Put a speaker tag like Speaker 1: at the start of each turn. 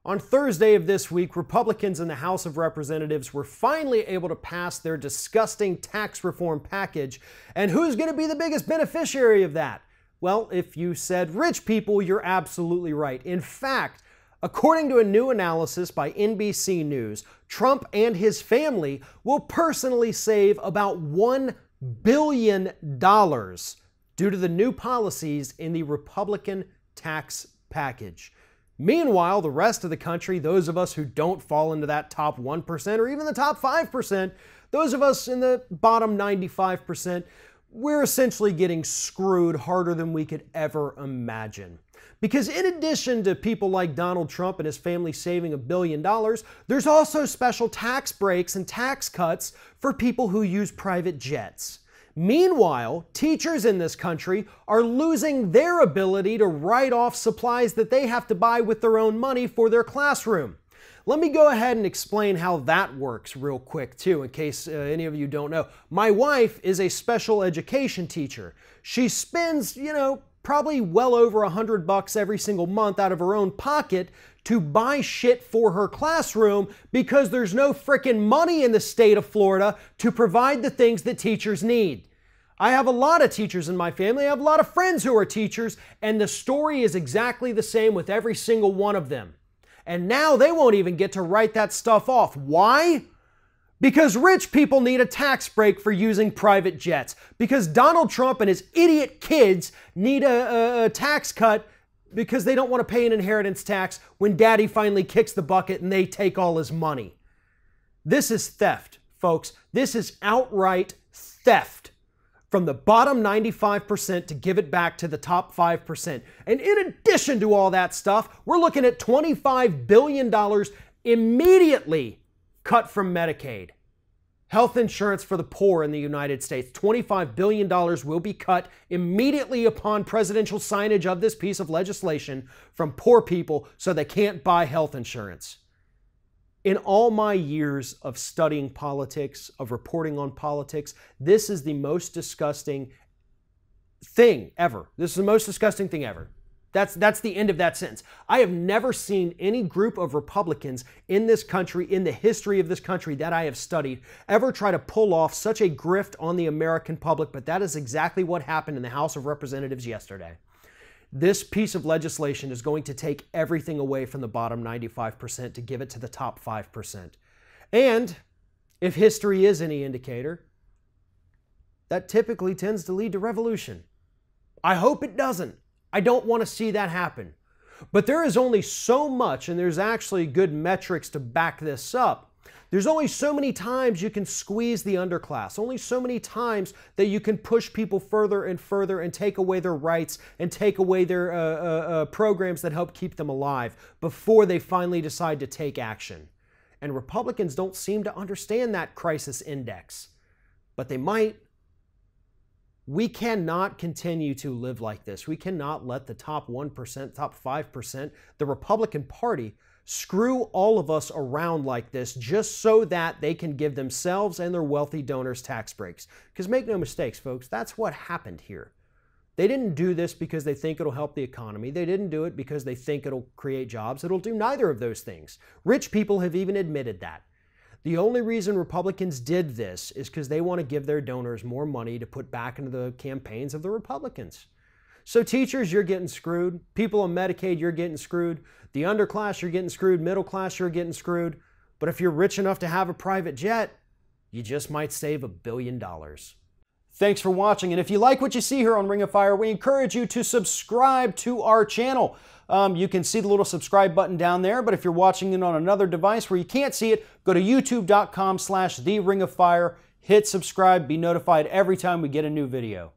Speaker 1: On Thursday of this week, Republicans in the House of Representatives were finally able to pass their disgusting tax reform package. And who's going to be the biggest beneficiary of that? Well, if you said rich people, you're absolutely right. In fact, according to a new analysis by NBC News, Trump and his family will personally save about $1 billion due to the new policies in the Republican tax package. Meanwhile, the rest of the country, those of us who don't fall into that top 1% or even the top 5%, those of us in the bottom 95%, we're essentially getting screwed harder than we could ever imagine. Because in addition to people like Donald Trump and his family saving $1 billion, there's also special tax breaks and tax cuts for people who use private jets. Meanwhile, teachers in this country are losing their ability to write off supplies that they have to buy with their own money for their classroom. Let me go ahead and explain how that works real quick too, in case any of you don't know. My wife is a special education teacher. She spends, probably well over $100 every single month out of her own pocket to buy shit for her classroom because there's no frickin' money in the state of Florida to provide the things that teachers need. I have a lot of teachers in my family. I have a lot of friends who are teachers, and the story is exactly the same with every single one of them. And now they won't even get to write that stuff off. Why? Because rich people need a tax break for using private jets. Because Donald Trump and his idiot kids need a tax cut because they don't want to pay an inheritance tax when daddy finally kicks the bucket and they take all his money. This is theft, folks. This is outright theft from the bottom 95% to give it back to the top 5%. And in addition to all that stuff, we're looking at $25 billion immediately cut from Medicaid. Health insurance for the poor in the United States. $25 billion will be cut immediately upon presidential signage of this piece of legislation from poor people so they can't buy health insurance. In all my years of studying politics, of reporting on politics, this is the most disgusting thing ever. This is the most disgusting thing ever. That's the end of that sentence. I have never seen any group of Republicans in this country, in the history of this country that I have studied, ever try to pull off such a grift on the American public, but that is exactly what happened in the House of Representatives yesterday. This piece of legislation is going to take everything away from the bottom 95% to give it to the top 5%. And if history is any indicator, that typically tends to lead to revolution. I hope it doesn't. I don't want to see that happen. But there is only so much, and there's actually good metrics to back this up. There's only so many times you can squeeze the underclass, only so many times that you can push people further and further and take away their rights and take away their programs that help keep them alive before they finally decide to take action. And Republicans don't seem to understand that crisis index, but they might. We cannot continue to live like this. We cannot let the top 1%, top 5%, the Republican Party, screw all of us around like this just so that they can give themselves and their wealthy donors tax breaks. Because make no mistakes, folks, that's what happened here. They didn't do this because they think it'll help the economy. They didn't do it because they think it'll create jobs. It'll do neither of those things. Rich people have even admitted that. The only reason Republicans did this is because they want to give their donors more money to put back into the campaigns of the Republicans. So teachers, you're getting screwed. People on Medicaid, you're getting screwed. The underclass, you're getting screwed. Middle class, you're getting screwed. But if you're rich enough to have a private jet, you just might save $1 billion. Thanks for watching. And if you like what you see here on Ring of Fire, we encourage you to subscribe to our channel. You can see the little subscribe button down there, but if you're watching it on another device where you can't see it, go to youtube.com/TheRingOfFire, hit subscribe, be notified every time we get a new video.